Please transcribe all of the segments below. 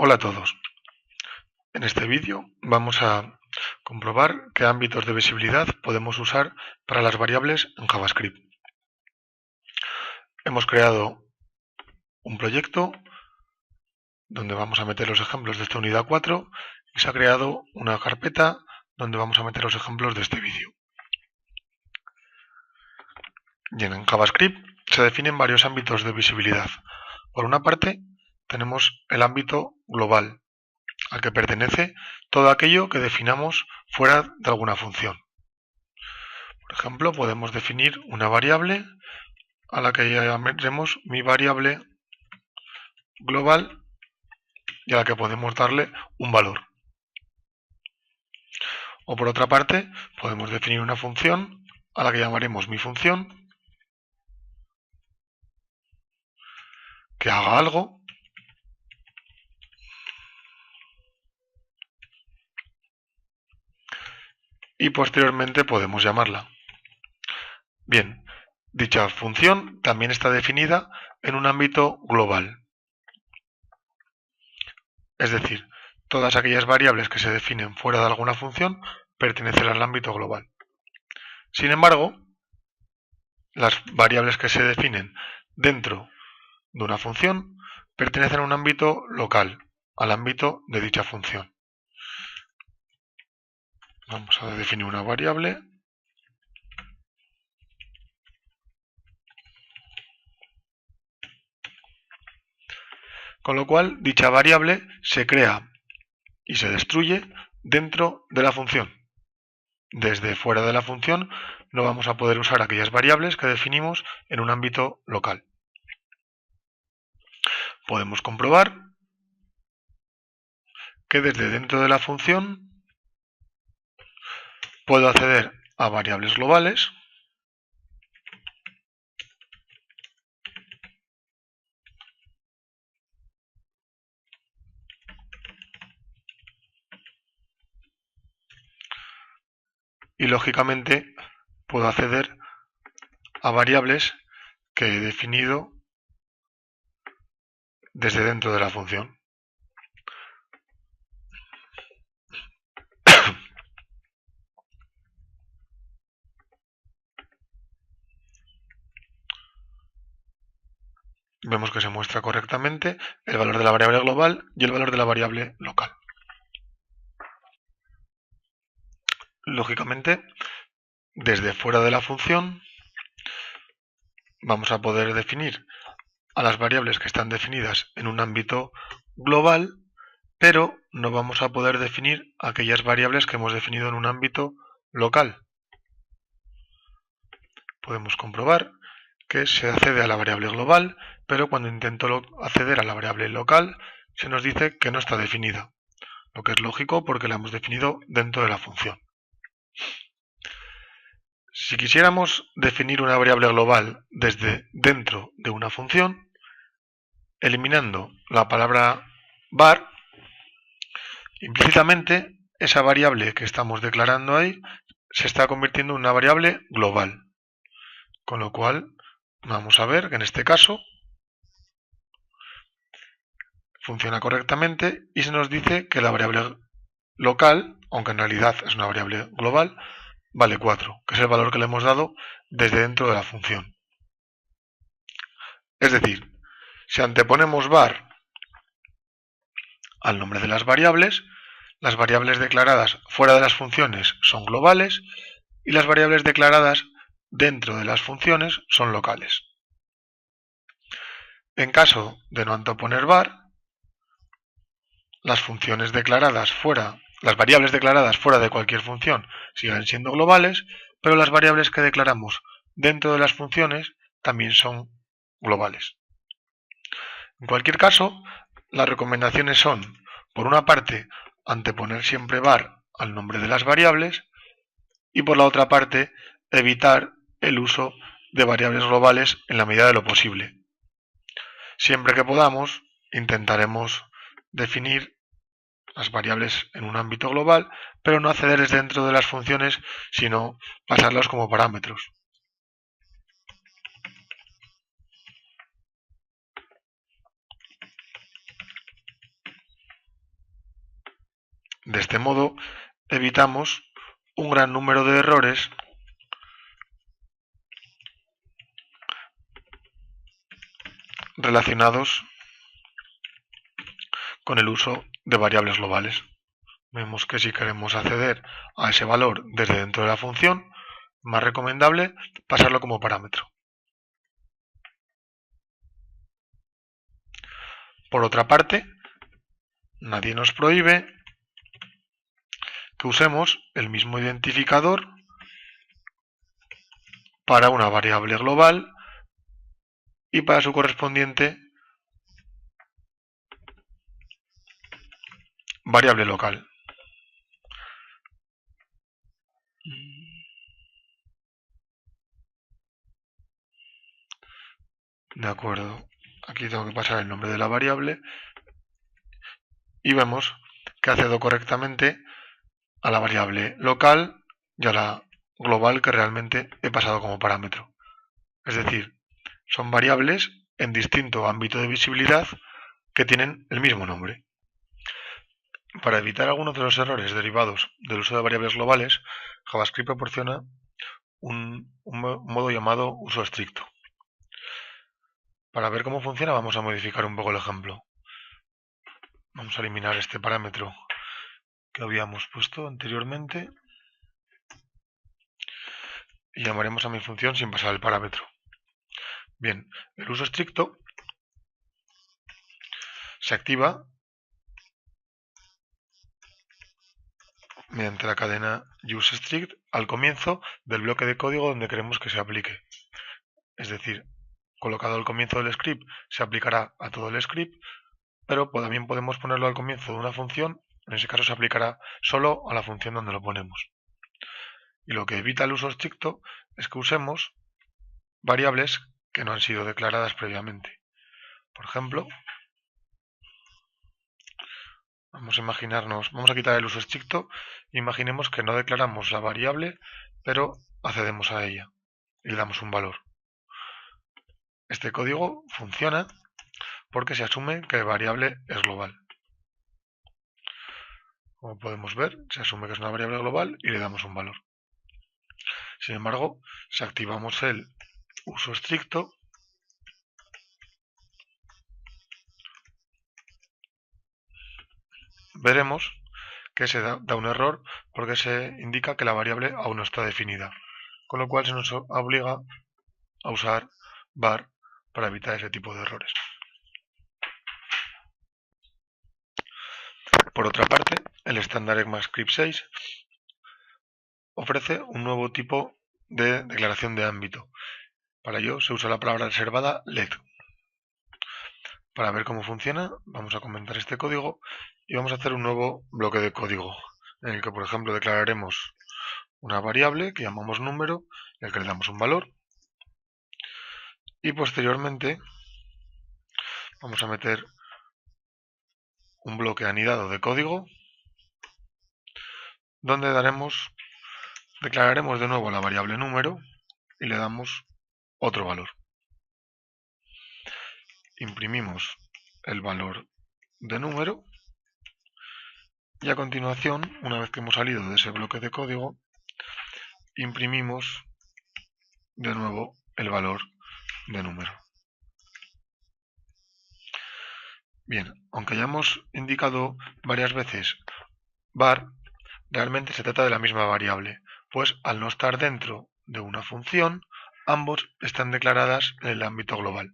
Hola a todos. En este vídeo vamos a comprobar qué ámbitos de visibilidad podemos usar para las variables en JavaScript. Hemos creado un proyecto donde vamos a meter los ejemplos de esta unidad 4 y se ha creado una carpeta donde vamos a meter los ejemplos de este vídeo. Bien, en JavaScript se definen varios ámbitos de visibilidad. Por una parte, tenemos el ámbito global, al que pertenece todo aquello que definamos fuera de alguna función. Por ejemplo, podemos definir una variable a la que llamaremos mi variable global y a la que podemos darle un valor. O por otra parte, podemos definir una función a la que llamaremos mi función, que haga algo, y posteriormente podemos llamarla. Bien, dicha función también está definida en un ámbito global. Es decir, todas aquellas variables que se definen fuera de alguna función pertenecen al ámbito global. Sin embargo, las variables que se definen dentro de una función pertenecen a un ámbito local, al ámbito de dicha función. Vamos a definir una variable con lo cual dicha variable se crea y se destruye dentro de la función. Desde fuera de la función no vamos a poder usar aquellas variables que definimos en un ámbito local. Podemos comprobar que desde dentro de la función puedo acceder a variables globales y lógicamente puedo acceder a variables que he definido desde dentro de la función. Vemos que se muestra correctamente el valor de la variable global y el valor de la variable local. Lógicamente, desde fuera de la función vamos a poder definir a las variables que están definidas en un ámbito global, pero no vamos a poder definir aquellas variables que hemos definido en un ámbito local. Podemos comprobar que se accede a la variable global, pero cuando intento acceder a la variable local se nos dice que no está definida, lo que es lógico porque la hemos definido dentro de la función. Si quisiéramos definir una variable global desde dentro de una función, eliminando la palabra var, implícitamente esa variable que estamos declarando ahí se está convirtiendo en una variable global. Con lo cual vamos a ver que en este caso funciona correctamente y se nos dice que la variable local, aunque en realidad es una variable global, vale 4, que es el valor que le hemos dado desde dentro de la función. Es decir, si anteponemos var al nombre de las variables declaradas fuera de las funciones son globales y las variables declaradas dentro de las funciones son locales. En caso de no anteponer var, las variables declaradas fuera de cualquier función siguen siendo globales, pero las variables que declaramos dentro de las funciones también son globales. En cualquier caso, las recomendaciones son, por una parte, anteponer siempre var al nombre de las variables y por la otra parte, evitar el uso de variables globales en la medida de lo posible. Siempre que podamos, intentaremos definir las variables en un ámbito global, pero no accederles dentro de las funciones, sino pasarlas como parámetros. De este modo evitamos un gran número de errores relacionados con el uso de variables globales. Vemos que si queremos acceder a ese valor desde dentro de la función, más recomendable pasarlo como parámetro. Por otra parte, nadie nos prohíbe que usemos el mismo identificador para una variable global y para su correspondiente variable local. De acuerdo, aquí tengo que pasar el nombre de la variable y vemos que ha accedido correctamente a la variable local y a la global que realmente he pasado como parámetro. Es decir, son variables en distinto ámbito de visibilidad que tienen el mismo nombre. Para evitar algunos de los errores derivados del uso de variables globales, JavaScript proporciona un modo llamado uso estricto. Para ver cómo funciona vamos a modificar un poco el ejemplo. Vamos a eliminar este parámetro que habíamos puesto anteriormente y llamaremos a mi función sin pasar el parámetro. Bien, el uso estricto se activa mediante la cadena useStrict al comienzo del bloque de código donde queremos que se aplique. Es decir, colocado al comienzo del script se aplicará a todo el script, pero también podemos ponerlo al comienzo de una función, en ese caso se aplicará solo a la función donde lo ponemos. Y lo que evita el uso estricto es que usemos variables que no han sido declaradas previamente. Por ejemplo, vamos a quitar el uso estricto e imaginemos que no declaramos la variable, pero accedemos a ella y le damos un valor. Este código funciona porque se asume que la variable es global. Como podemos ver, se asume que es una variable global y le damos un valor. Sin embargo, si activamos el uso estricto, veremos que se da un error porque se indica que la variable aún no está definida, con lo cual se nos obliga a usar var para evitar ese tipo de errores. Por otra parte, el estándar ECMAScript 6 ofrece un nuevo tipo de declaración de ámbito. Para ello se usa la palabra reservada let. Para ver cómo funciona, vamos a comentar este código y vamos a hacer un nuevo bloque de código en el que, por ejemplo, declararemos una variable que llamamos número y al que le damos un valor. Y posteriormente vamos a meter un bloque anidado de código donde declararemos de nuevo la variable número y le damos otro valor. Imprimimos el valor de número y a continuación, una vez que hemos salido de ese bloque de código, imprimimos de nuevo el valor de número. Bien, aunque hayamos indicado varias veces var, realmente se trata de la misma variable, pues al no estar dentro de una función, ambos están declaradas en el ámbito global.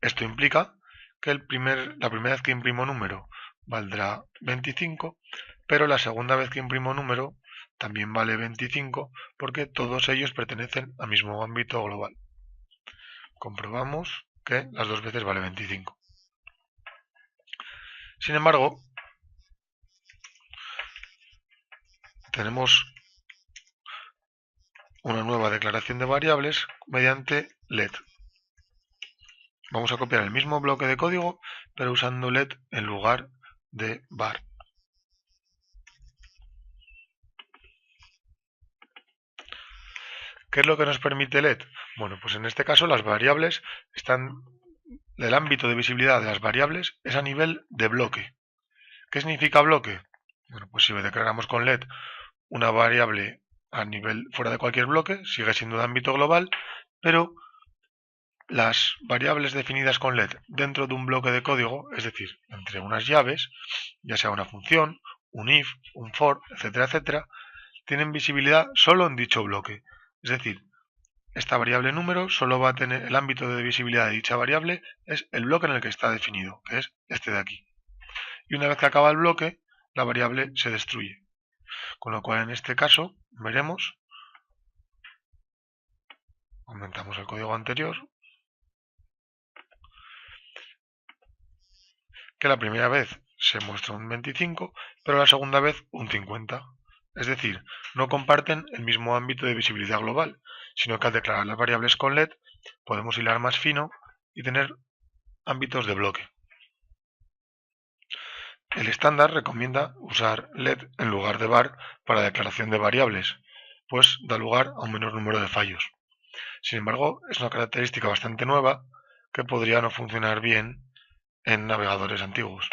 Esto implica que la primera vez que imprimo número valdrá 25, pero la segunda vez que imprimo número también vale 25 porque todos ellos pertenecen al mismo ámbito global. Comprobamos que las dos veces vale 25. Sin embargo, tenemos una nueva declaración de variables mediante let. Vamos a copiar el mismo bloque de código, pero usando let en lugar de var. ¿Qué es lo que nos permite let? Bueno, pues en este caso las variables el ámbito de visibilidad de las variables es a nivel de bloque. ¿Qué significa bloque? Bueno, pues si declaramos con let una variable a nivel fuera de cualquier bloque, sigue siendo de ámbito global, pero las variables definidas con let dentro de un bloque de código, es decir, entre unas llaves, ya sea una función, un if, un for, etcétera, etcétera, tienen visibilidad solo en dicho bloque. Es decir, esta variable número solo va a tener el ámbito de visibilidad de dicha variable, es el bloque en el que está definido, que es este de aquí. Y una vez que acaba el bloque, la variable se destruye. Con lo cual, en este caso, veremos, aumentamos el código anterior, que la primera vez se muestra un 25, pero la segunda vez un 50. Es decir, no comparten el mismo ámbito de visibilidad global, sino que al declarar las variables con let podemos hilar más fino y tener ámbitos de bloque. El estándar recomienda usar let en lugar de var para declaración de variables, pues da lugar a un menor número de fallos. Sin embargo, es una característica bastante nueva que podría no funcionar bien en navegadores antiguos.